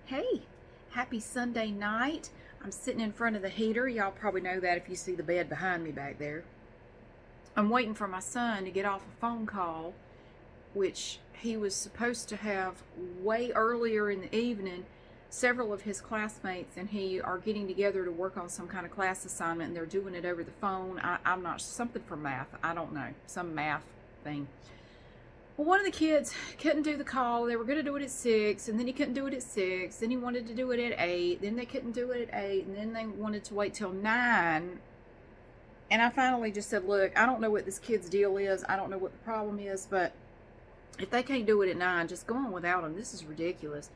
Hey, happy Sunday night. I'm sitting in front of the heater. Y'all probably know that if you see the bed behind me back there. I'm waiting for my son to get off a phone call, which he was supposed to have way earlier in the evening. Several of his classmates and he are getting together to work on some kind of class assignment, and they're doing it over the phone. I'm not, something for math. I don't know, some math thing. Well, one of the kids couldn't do the call. They were going to do it at 6, and then he couldn't do it at 6. Then he wanted to do it at 8. Then they couldn't do it at 8, and then they wanted to wait till 9. And I finally just said, look, I don't know what this kid's deal is. I don't know what the problem is, but if they can't do it at 9, just go on without them. This is ridiculous.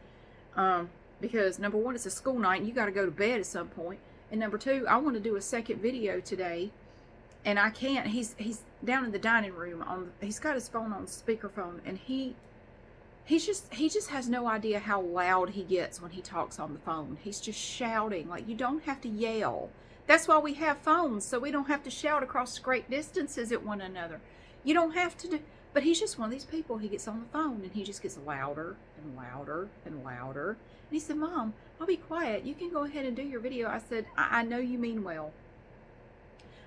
Because, number one, it's a school night, and you got to go to bed at some point. And number two, I want to do a second video today, and I can't. He's down in the dining room he's got his phone on speakerphone, and he just has no idea how loud he gets when he talks on the phone. He's just shouting. Like, you don't have to yell. That's why we have phones, so we don't have to shout across great distances at one another. You don't have to do, but he's just one of these people. He gets on the phone and he just gets louder and louder and louder. And he said, Mom, I'll be quiet. You can go ahead and do your video. I said, I know you mean well,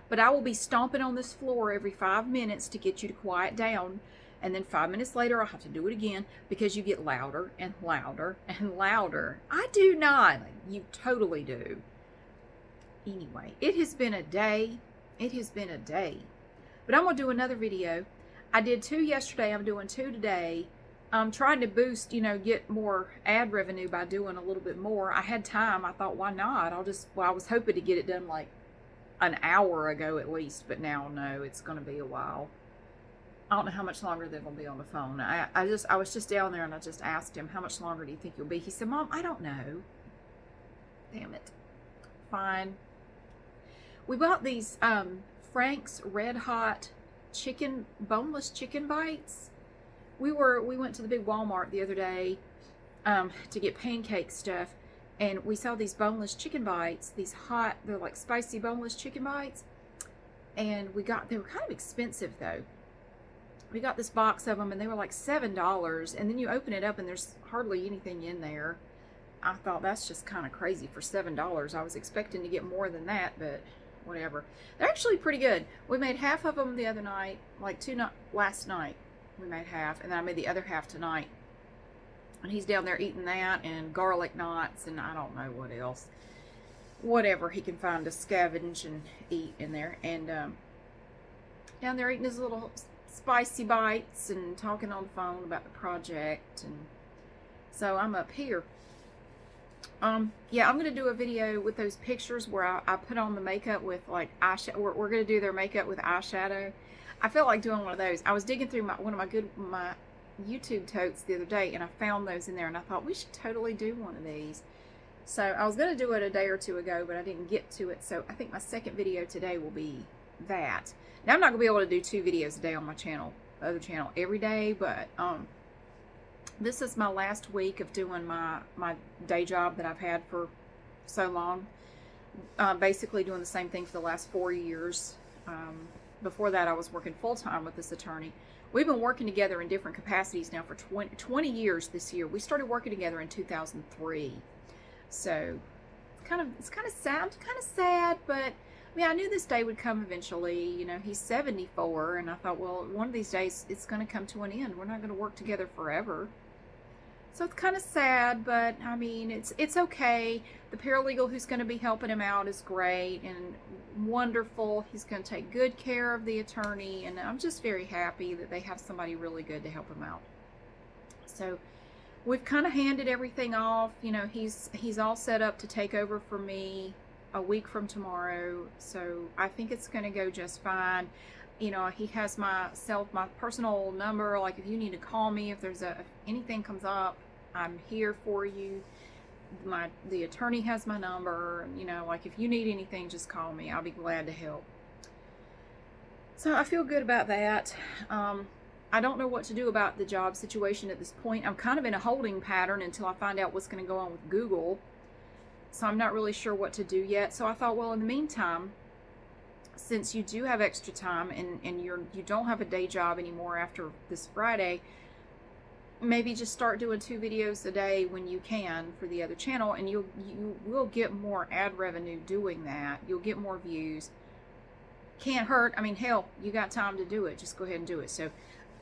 but I will be stomping on this floor every 5 minutes to get you to quiet down. And then 5 minutes later, I'll have to do it again because you get louder and louder and louder. I do not. You totally do. Anyway, it has been a day. It has been a day. But I'm going to do another video. I did 2 yesterday. I'm doing 2 today. I'm trying to boost, get more ad revenue by doing a little bit more. I had time. I thought, why not? I was hoping to get it done like an hour ago at least, but now no, it's going to be a while. I don't know how much longer they're going to be on the phone. I was just down there and I just asked him, how much longer do you think you'll be? He said, Mom, I don't know. Damn it. Fine. We bought these Frank's Red Hot boneless chicken bites. We went to the big Walmart the other day to get pancake stuff, and we saw these boneless chicken bites, they're like spicy boneless chicken bites, and they were kind of expensive though. We got this box of them and they were like $7, and then you open it up and there's hardly anything in there. I thought, that's just kind of crazy for $7. I was expecting to get more than that, but whatever. They're actually pretty good. We made half of them the other night, last night. We made half, and then I made the other half tonight. And he's down there eating that and garlic knots and I don't know what else. Whatever he can find to scavenge and eat in there. And down there eating his little spicy bites and talking on the phone about the project. And so I'm up here. Yeah, I'm going to do a video with those pictures where I put on the makeup with like eyeshadow. We're going to do their makeup with eyeshadow. I felt like doing one of those. I was digging through one of my YouTube totes the other day, and I found those in there, and I thought we should totally do one of these. So I was going to do it a day or two ago, but I didn't get to it. So I think my second video today will be that. Now I'm not going to be able to do 2 videos a day on my channel, the other channel, every day, but this is my last week of doing my day job that I've had for so long. Basically doing the same thing for the last 4 years. Before that, I was working full-time with this attorney. We've been working together in different capacities now for 20 years this year. We started working together in 2003. So it's kind of sad, but I mean, I knew this day would come eventually. He's 74, and I thought, well, one of these days it's going to come to an end. We're not going to work together forever. So it's kind of sad, but I mean, it's okay. The paralegal who's going to be helping him out is great and wonderful. He's going to take good care of the attorney, and I'm just very happy that they have somebody really good to help him out. So we've kind of handed everything off. He's all set up to take over for me a week from tomorrow. So I think it's going to go just fine. He has my personal number. Like, if you need to call me, if anything comes up, I'm here for you. The attorney has my number. Like, if you need anything, just call me. I'll be glad to help. So I feel good about that. I don't know what to do about the job situation at this point. I'm kind of in a holding pattern until I find out what's going to go on with Google. So I'm not really sure what to do yet. So I thought, well, in the meantime, since you do have extra time and you don't have a day job anymore after this Friday, maybe just start doing 2 videos a day when you can for the other channel, and you will get more ad revenue doing that. You'll get more views. Can't hurt. I mean, hell, you got time to do it. Just go ahead and do it. So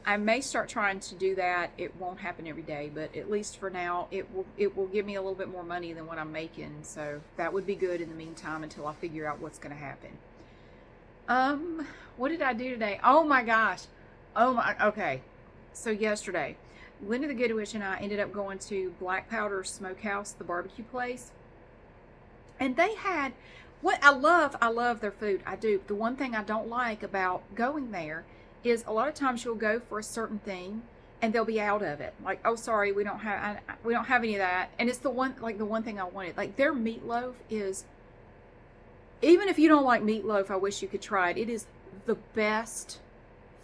I may start trying to do that. It won't happen every day, but at least for now, it will give me a little bit more money than what I'm making. So that would be good in the meantime until I figure out what's going to happen. What did I do today? Oh my gosh. Okay. So yesterday, Linda the Good Witch and I ended up going to Black Powder Smokehouse, the barbecue place. And they had, what I love their food. I do. The one thing I don't like about going there is a lot of times you'll go for a certain thing and they'll be out of it. Like, oh, sorry, we don't have any of that. And it's the one thing I wanted. Like, their meatloaf is, even if you don't like meatloaf, I wish you could try it. It is the best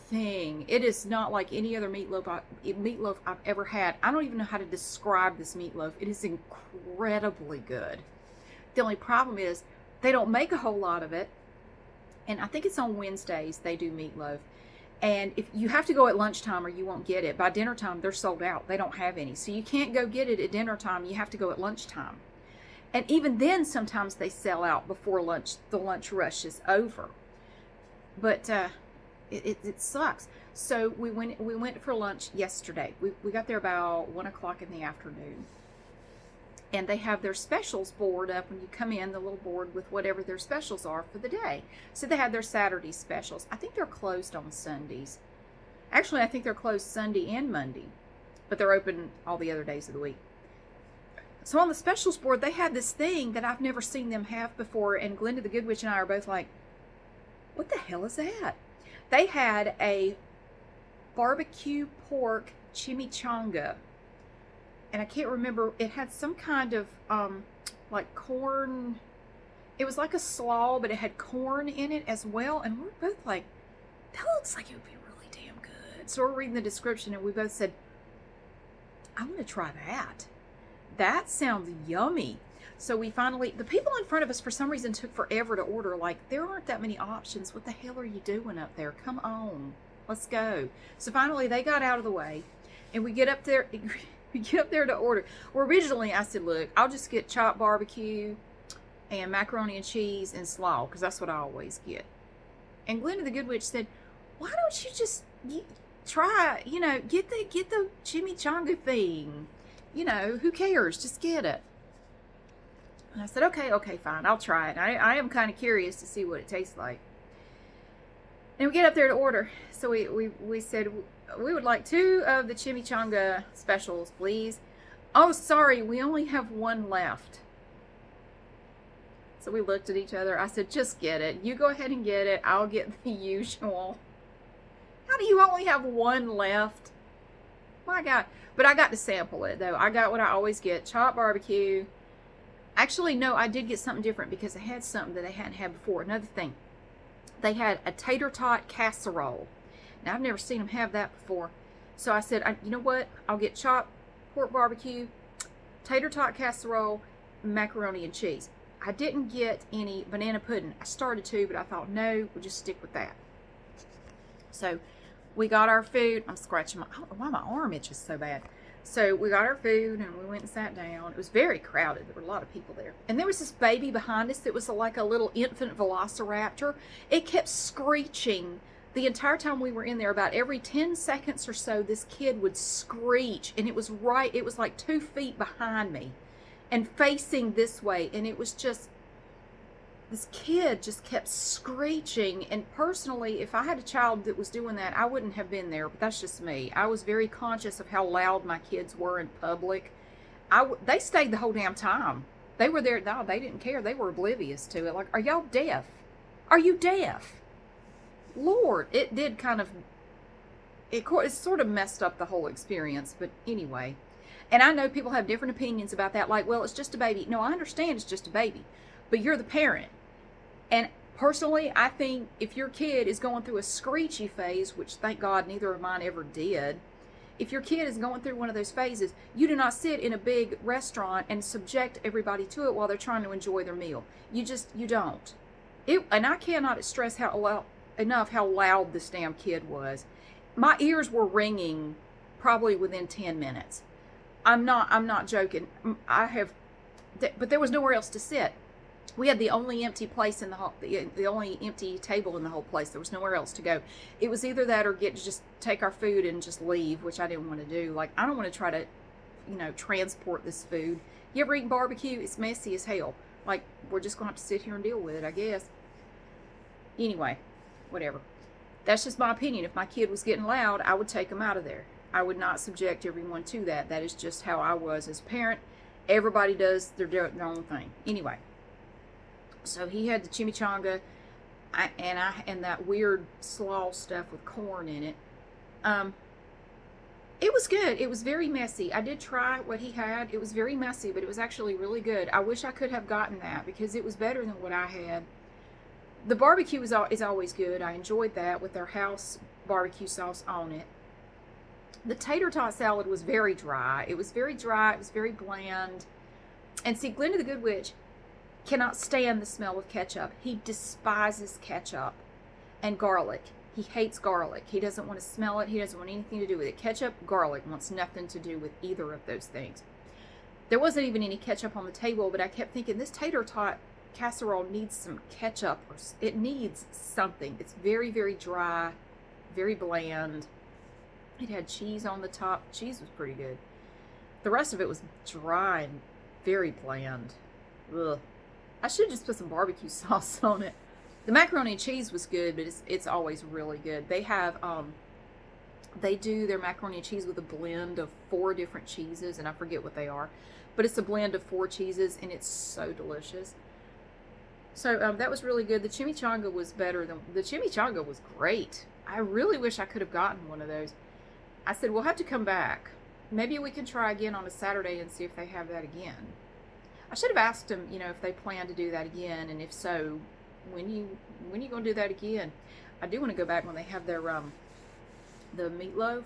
thing. It is not like any other meatloaf I've ever had. I don't even know how to describe this meatloaf. It is incredibly good. The only problem is they don't make a whole lot of it. And I think it's on Wednesdays they do meatloaf. And if you have to go at lunchtime or you won't get it. By dinner time, they're sold out. They don't have any. So you can't go get it at dinner time. You have to go at lunchtime. And even then, sometimes they sell out before lunch. The lunch rush is over. But it sucks. So we went for lunch yesterday. We got there about 1 o'clock in the afternoon. And they have their specials board up when you come in, the little board with whatever their specials are for the day. So they have their Saturday specials. I think they're closed on Sundays. Actually, I think they're closed Sunday and Monday, but they're open all the other days of the week. So on the specials board, they had this thing that I've never seen them have before, and Glenda the Good Witch and I are both like, what the hell is that? They had a barbecue pork chimichanga. And I can't remember, it had some kind of, like corn, it was like a slaw, but it had corn in it as well. And we're both like, that looks like it would be really damn good. So we're reading the description and we both said, I want to try that. That sounds yummy. So we finally, the people in front of us for some reason took forever to order. Like, there aren't that many options. What the hell are you doing up there? Come on, let's go. So finally they got out of the way and we get up there. We get up there to order. Well, originally I said, look, I'll just get chopped barbecue and macaroni and cheese and slaw, because that's what I always get. And Glenda the Good Witch said, why don't you just try, get the chimichanga thing. Who cares? Just get it. And I said, okay, fine. I'll try it. I am kind of curious to see what it tastes like. And we get up there to order. So we said, we would like 2 of the chimichanga specials, please. Oh, sorry, we only have 1 left. So we looked at each other. I said, just get it. You go ahead and get it. I'll get the usual. How do you only have 1 left? My God. But I got to sample it, though. I got what I always get, chopped barbecue. Actually, no, I did get something different because I had something that they hadn't had before. Another thing. They had a tater tot casserole. Now, I've never seen them have that before. So I said, you know what? I'll get chopped pork barbecue, tater tot casserole, macaroni and cheese. I didn't get any banana pudding. I started to, but I thought, no, we'll just stick with that. So we got our food. I'm scratching I don't know why my arm itches so bad. So we got our food and we went and sat down. It was very crowded. There were a lot of people there. And there was this baby behind us that was like a little infant velociraptor. It kept screeching the entire time we were in there. About every 10 seconds or so, this kid would screech. And it was like 2 feet behind me and facing this way. And it was just, this kid just kept screeching. And personally, if I had a child that was doing that, I wouldn't have been there, but that's just me. I was very conscious of how loud my kids were in public. They stayed the whole damn time. They were there. No, they didn't care. They were oblivious to it. Like, are y'all deaf? Are you deaf? Lord, it did kind of, it sort of messed up the whole experience, but anyway. And I know people have different opinions about that. Like, well, it's just a baby. No, I understand it's just a baby, but you're the parent. And personally, I think if your kid is going through a screechy phase, which thank God neither of mine ever did, if your kid is going through one of those phases, you do not sit in a big restaurant and subject everybody to it while they're trying to enjoy their meal. You don't. And I cannot stress enough how loud this damn kid was. My ears were ringing probably within 10 minutes. I'm not joking. But there was nowhere else to sit. We had the only empty place in the whole, the only empty table in the whole place. There was nowhere else to go. It was either that or just take our food and just leave, which I didn't want to do. Like, I don't want to try to, transport this food. You ever eaten barbecue? It's messy as hell. Like, we're just going to have to sit here and deal with it, I guess. Anyway, whatever. That's just my opinion. If my kid was getting loud, I would take him out of there. I would not subject everyone to that. That is just how I was as a parent. Everybody does their own thing. Anyway, so he had the chimichanga and that weird slaw stuff with corn in it. It was good. It was very messy. I did try what he had. It was very messy, but it was actually really good. I wish I could have gotten that because it was better than what I had. The barbecue is always good. I enjoyed that with their house barbecue sauce on it. The tater tot salad was very dry. It was very dry. It was very bland. And see, Glenn the Good Witch cannot stand the smell of ketchup. He despises ketchup and garlic. He hates garlic. He doesn't want to smell it. He doesn't want anything to do with it. Ketchup, garlic wants nothing to do with either of those things. There wasn't even any ketchup on the table, but I kept thinking this tater tot casserole needs some ketchup, or it needs something. It's very, very dry, very bland. It had cheese on the top. Cheese was pretty good. The rest of it was dry and very bland. Ugh. I should just put some barbecue sauce on it. The macaroni and cheese was good, but it's always really good. They have they do their macaroni and cheese with a blend of 4 different cheeses, and I forget what they are, but it's a blend of 4 cheeses, and it's so delicious. So that was really good. The chimichanga was the chimichanga was great. I really wish I could have gotten one of those. I said, we'll have to come back. Maybe we can try again on a Saturday and see if they have that again. I should have asked them, if they plan to do that again, and if so, when you gonna do that again? I do want to go back when they have their the meatloaf.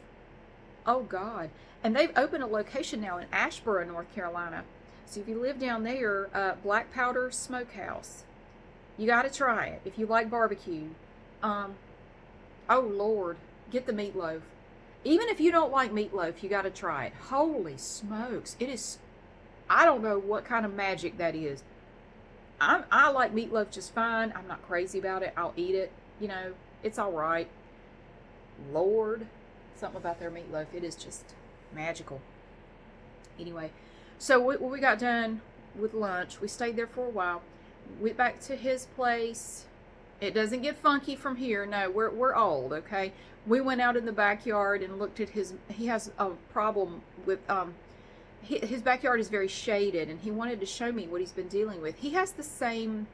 Oh God! And they've opened a location now in Asheboro, North Carolina. So if you live down there, Black Powder Smokehouse, you got to try it if you like barbecue. Oh Lord, get the meatloaf. Even if you don't like meatloaf, you got to try it. Holy smokes, it is. I don't know what kind of magic that is. I like meatloaf just fine. I'm not crazy about it. I'll eat it. It's all right. Lord, something about their meatloaf. It is just magical. Anyway, so we got done with lunch. We stayed there for a while. Went back to his place. It doesn't get funky from here. No, we're old, okay? We went out in the backyard and looked at he has a problem with his backyard is very shaded, and he wanted to show me what he's been dealing with. He has the same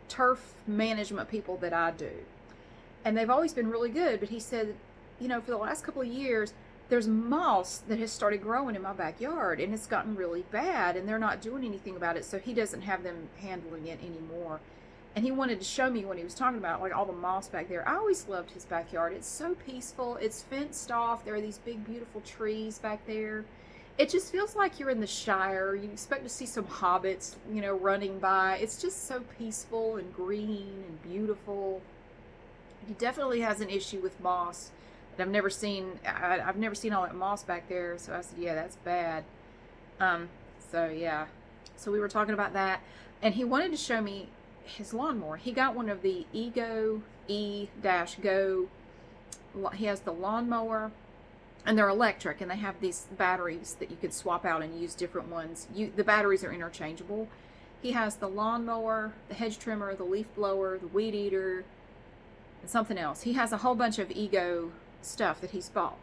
turf management people that I do, and they've always been really good, but he said, for the last couple of years, there's moss that has started growing in my backyard, and it's gotten really bad, and they're not doing anything about it, so he doesn't have them handling it anymore. And he wanted to show me what he was talking about, like all the moss back there. I always loved his backyard. It's so peaceful. It's fenced off. There are these big, beautiful trees back there. It just feels like you're in the Shire. You expect to see some hobbits, running by. It's just so peaceful and green and beautiful. He definitely has an issue with moss that I've never seen. I've never seen all that moss back there. So I said, yeah, that's bad. So yeah. So we were talking about that. And he wanted to show me his lawnmower. He got one of the E-Go. He has the lawnmower. And they're electric, and they have these batteries that you could swap out and use different ones. The batteries are interchangeable. He has the lawnmower, the hedge trimmer, the leaf blower, the weed eater, and something else. He has a whole bunch of Ego stuff that he's bought.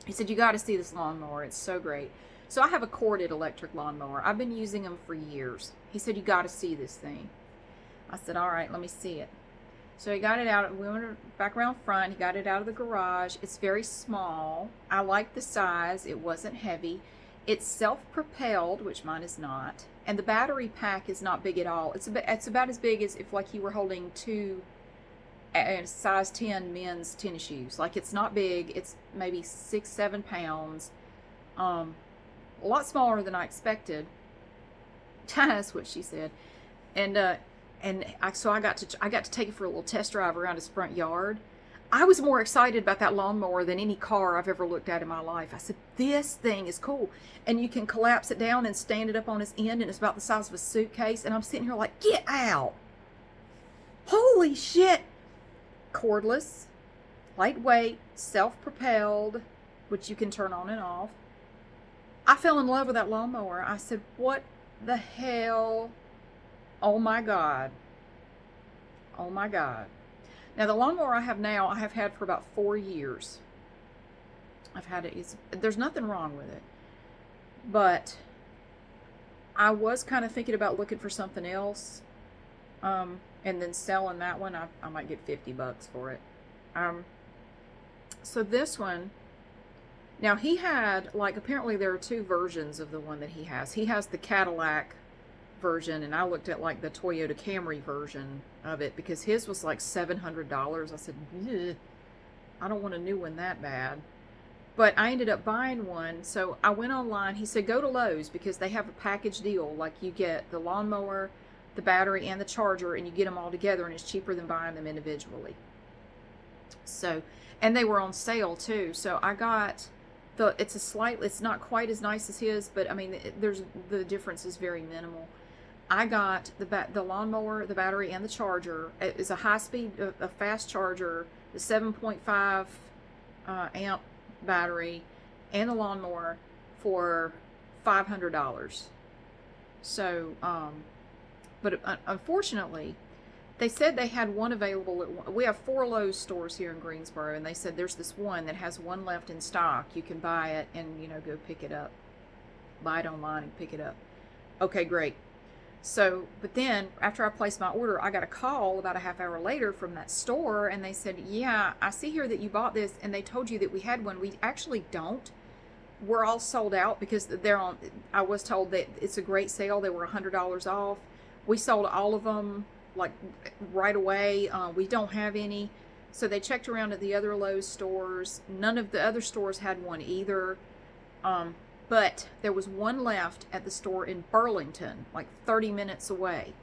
He said, you got to see this lawnmower. It's so great. So I have a corded electric lawnmower. I've been using them for years. He said, you got to see this thing. I said, all right, let me see it. So he got it out. We went back around front. He got it out of the garage. It's very small. I like the size. It wasn't heavy. It's self-propelled, which mine is not. And the battery pack is not big at all. It's about as big as if you were holding 2 size 10 men's tennis shoes. Like, it's not big. It's maybe 6-7 pounds. A lot smaller than I expected. That's what she said. So I got to take it for a little test drive around his front yard. I was more excited about that lawnmower than any car I've ever looked at in my life. I said, this thing is cool. And you can collapse it down and stand it up on its end, and it's about the size of a suitcase. And I'm sitting here like, get out. Holy shit. Cordless, lightweight, self-propelled, which you can turn on and off. I fell in love with that lawnmower. I said, what the hell? Oh my God. Oh my God. Now, the lawnmower I have now, I have had for about 4 years. I've had it. There's nothing wrong with it. But I was kind of thinking about looking for something else. And then selling that one. I might get $50 for it. So this one, now he had, like, apparently there are 2 versions of the one that he has. He has the Cadillac version, and I looked at like the Toyota Camry version of it because his was like $700. I said, I don't want a new one that bad. But I ended up buying one. So I went online. He said, go to Lowe's because they have a package deal. Like, you get the lawnmower, the battery, and the charger, and you get them all together, and it's cheaper than buying them individually. So, and they were on sale too. So I got it's not quite as nice as his, but I mean, the difference is very minimal. I got the lawnmower, the battery, and the charger. It is a high-speed, a fast charger, the 7.5 amp battery, and the lawnmower for $500. So, but unfortunately, they said they had one available. We have 4 Lowe's stores here in Greensboro, and they said there's this one that has one left in stock. You can buy it and, go pick it up. Buy it online and pick it up. Okay, great. So, but then after I placed my order, I got a call about a half hour later from that store, and they said, yeah, I see here that you bought this, and they told you that we had one. We actually don't. We're all sold out because I was told that it's a great sale. They were $100 off. We sold all of them like right away. We don't have any. So they checked around at the other Lowe's stores. None of the other stores had one either. But there was one left at the store in Burlington, like 30 minutes away.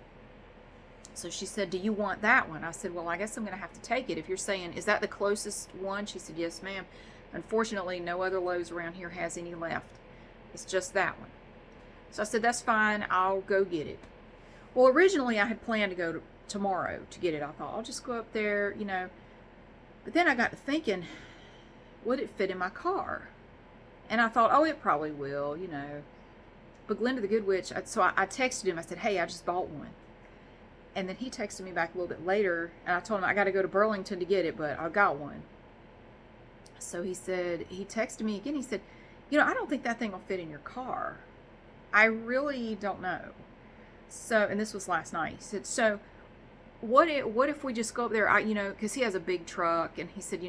So she said, do you want that one? I said, well, I guess I'm going to have to take it. If you're saying, is that the closest one? She said, yes, ma'am. Unfortunately, no other Lowe's around here has any left. It's just that one. So I said, that's fine. I'll go get it. Well, originally I had planned to go tomorrow to get it. I thought, I'll just go up there, But then I got to thinking, would it fit in my car? And I thought, oh, it probably will, But Glenda the Good Witch, so I texted him. I said, hey, I just bought one. And then he texted me back a little bit later, and I told him I got to go to Burlington to get it, but I got one. So he texted me again. He said, I don't think that thing will fit in your car. I really don't know. So, and this was last night. He said, so what if we just go up there, because he has a big truck, and he said,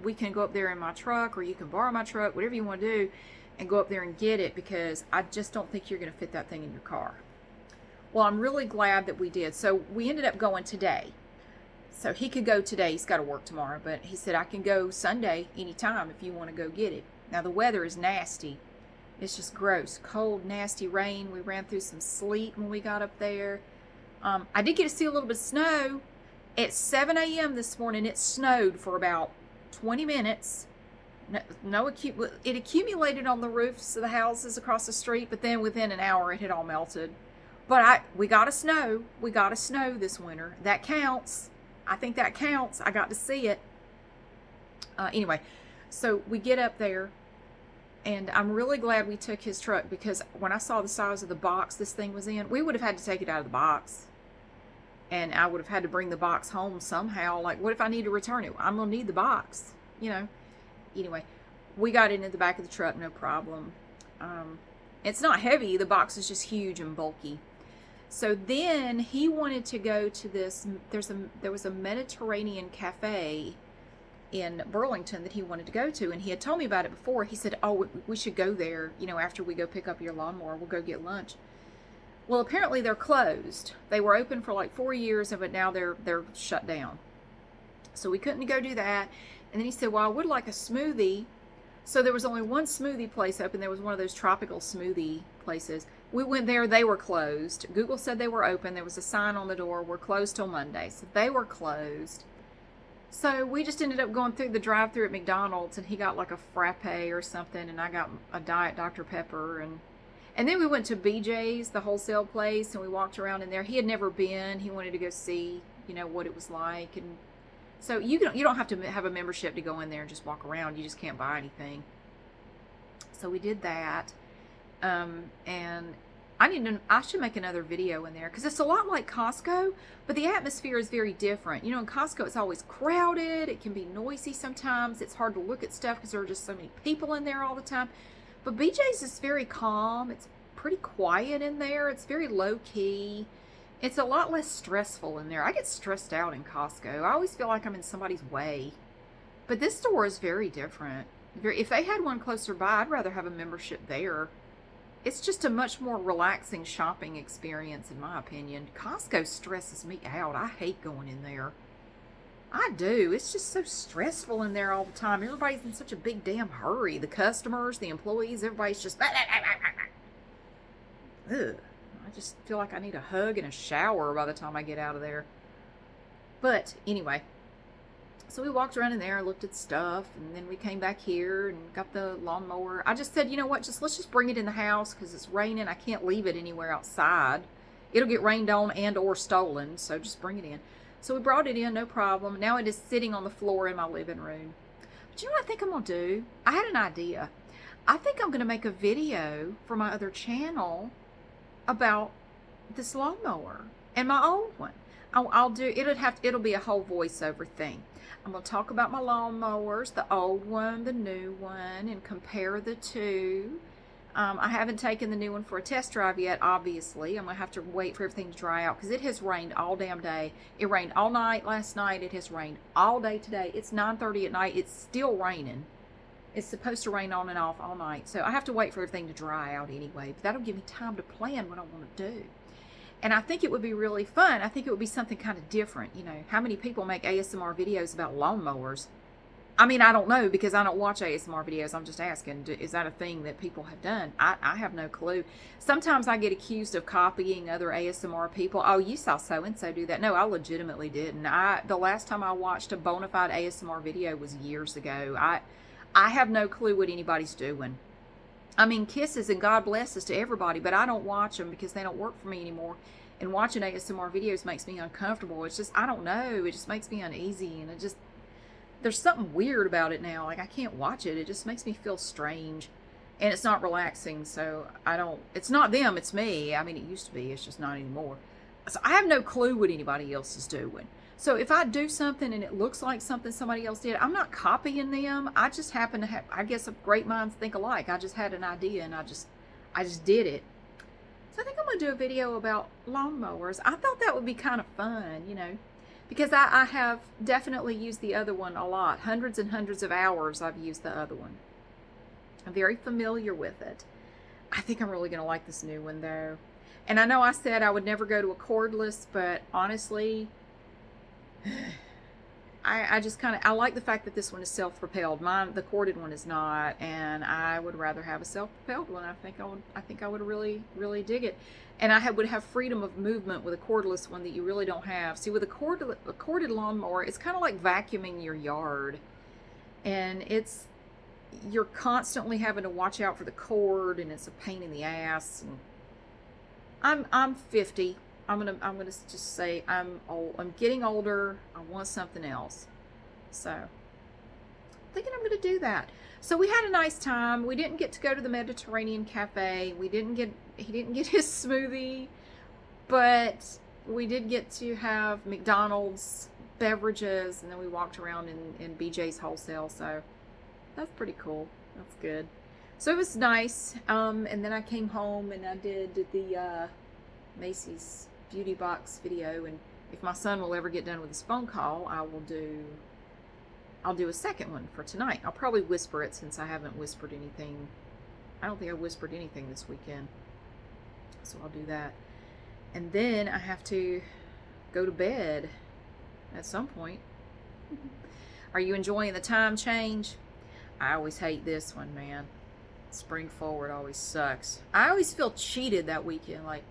we can go up there in my truck, or you can borrow my truck, whatever you want to do, and go up there and get it, because I just don't think you're going to fit that thing in your car. Well, I'm really glad that we did. So we ended up going today. So he could go today. He's got to work tomorrow, but he said, I can go Sunday anytime if you want to go get it. Now, the weather is nasty. It's just gross. Cold, nasty rain. We ran through some sleet when we got up there. I did get to see a little bit of snow. At 7 a.m. this morning, it snowed for about 20 minutes. It accumulated on the roofs of the houses across the street, but then within an hour, it had all melted. But we got a snow. We got a snow this winter. That counts. I think that counts. I got to see it. Anyway, so we get up there, and I'm really glad we took his truck, because when I saw the size of the box this thing was in, we would have had to take it out of the box. And I would have had to bring the box home somehow. Like, what if I need to return it? I'm going to need the box, Anyway, we got it in the back of the truck, no problem. It's not heavy. The box is just huge and bulky. So then he wanted to go to this. There was a Mediterranean cafe in Burlington that he wanted to go to, and he had told me about it before. He said, oh, we should go there, after we go pick up your lawnmower, we'll go get lunch. Well, apparently they're closed. They were open for like 4 years, but now they're shut down. So we couldn't go do that. And then he said, well, I would like a smoothie. So there was only one smoothie place open. There was one of those tropical smoothie places. We went there. They were closed. Google said they were open. There was a sign on the door, we're closed till Monday. So they were closed. So we just ended up going through the drive-thru at McDonald's, and he got like a frappe or something, and I got a Diet Dr. Pepper, and then we went to BJ's, the wholesale place, and we walked around in there. He had never been. He wanted to go see, what it was like, and so you don't have to have a membership to go in there and just walk around. You just can't buy anything. So we did that, and I should make another video in there because it's a lot like Costco, but the atmosphere is very different. In Costco it's always crowded. It can be noisy sometimes. It's hard to look at stuff because there are just so many people in there all the time. But BJ's is very calm. It's pretty quiet in there. It's very low key. It's a lot less stressful in there. I get stressed out in Costco. I always feel like I'm in somebody's way. But this store is very different. If they had one closer by, I'd rather have a membership there. It's just a much more relaxing shopping experience, in my opinion. Costco stresses me out. I hate going in there. I do. It's just so stressful in there all the time. Everybody's in such a big damn hurry. The customers, the employees, everybody's just... Ugh. I just feel like I need a hug and a shower by the time I get out of there. But anyway, so we walked around in there, looked at stuff, and then we came back here and got the lawnmower. I just said, you know what, let's just bring it in the house because it's raining. I can't leave it anywhere outside. It'll get rained on and or stolen, so just bring it in. So we brought it in, no problem. Now it is sitting on the floor in my living room. But you know what I think I'm going to do? I had an idea. I think I'm going to make a video for my other channel about this lawnmower and my old one. It'll be a whole voiceover thing. I'm going to talk about my lawnmowers, the old one, the new one, and compare the two. I haven't taken the new one for a test drive yet, obviously. I'm going to have to wait for everything to dry out because it has rained all damn day. It rained all night last night. It has rained all day today. It's 9:30 at night. It's still raining. It's supposed to rain on and off all night. So I have to wait for everything to dry out anyway. But that'll give me time to plan what I want to do. And I think it would be really fun. I think it would be something kind of different. How many people make ASMR videos about lawnmowers? I mean, I don't know because I don't watch ASMR videos. I'm just asking, is that a thing that people have done? I have no clue. Sometimes I get accused of copying other ASMR people. Oh, you saw so-and-so do that. No, I legitimately didn't. The last time I watched a bona fide ASMR video was years ago. I have no clue what anybody's doing. I mean, kisses and God blesses to everybody, but I don't watch them because they don't work for me anymore. And watching ASMR videos makes me uncomfortable. It's just, I don't know. It just makes me uneasy. And there's something weird about it now. Like, I can't watch it. It just makes me feel strange. And it's not relaxing. So it's not them, it's me. I mean, it used to be. It's just not anymore. So I have no clue what anybody else is doing. So if I do something and it looks like something somebody else did, I'm not copying them. I just happen to have, I guess, great minds think alike. I just had an idea and I just did it. So I think I'm going to do a video about lawnmowers. I thought that would be kind of fun, because I have definitely used the other one a lot. Hundreds and hundreds of hours I've used the other one. I'm very familiar with it. I think I'm really going to like this new one, though. And I know I said I would never go to a cordless, but honestly, I just I like the fact that this one is self-propelled. The corded one is not, and I would rather have a self-propelled one. I think I would really, really dig it. And I would have freedom of movement with a cordless one that you really don't have. See, with a corded lawnmower, it's kind of like vacuuming your yard. And you're constantly having to watch out for the cord, and it's a pain in the ass. And I'm 50. I'm gonna just say I'm old. I'm getting older. I want something else. So I'm thinking I'm gonna do that. So we had a nice time. We didn't get to go to the Mediterranean Cafe. He didn't get his smoothie, but we did get to have McDonald's beverages, and then we walked around in BJ's wholesale. So that's pretty cool. That's good. So it was nice. And then I came home and I did the Macy's beauty box video, and if my son will ever get done with his phone call, I'll do a second one for tonight. I'll probably whisper it since I haven't whispered anything. I don't think I whispered anything this weekend, so I'll do that. And then I have to go to bed at some point. Are you enjoying the time change? I always hate this one, man. Spring forward always sucks. I always feel cheated that weekend, like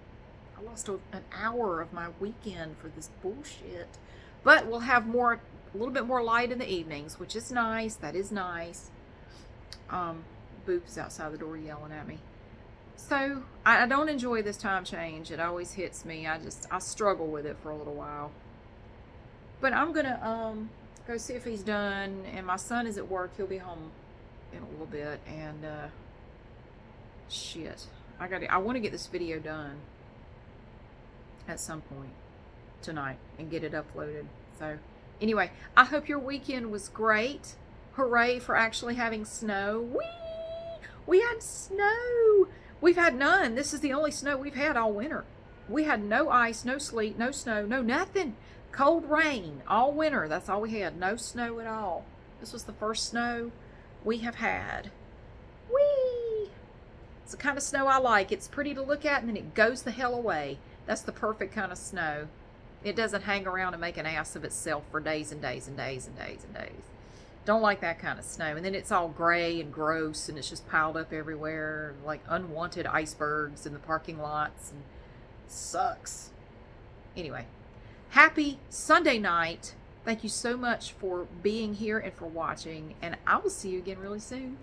I lost an hour of my weekend for this bullshit. But we'll have more a little bit more light in the evenings, which is nice. That is nice. Boop is outside the door yelling at me. So I don't enjoy this time change. It always hits me. I struggle with it for a little while. But I'm gonna go see if he's done. And my son is at work. He'll be home in a little bit. And shit, I want to get this video done at some point tonight and get it uploaded. So anyway, I hope your weekend was great. Hooray for actually having snow. We had snow. We've had none. This is the only snow we've had all winter. We had no ice, no sleet, no snow, no nothing. Cold rain all winter. That's all we had. No snow at all. This was the first snow we have had. Whee! It's the kind of snow I like. It's pretty to look at and then it goes the hell away. That's the perfect kind of snow. It doesn't hang around and make an ass of itself for days and days and days and days and days. Don't like that kind of snow. And then it's all gray and gross and it's just piled up everywhere like unwanted icebergs in the parking lots and sucks. Anyway, happy Sunday night. Thank you so much for being here and for watching, and I will see you again really soon.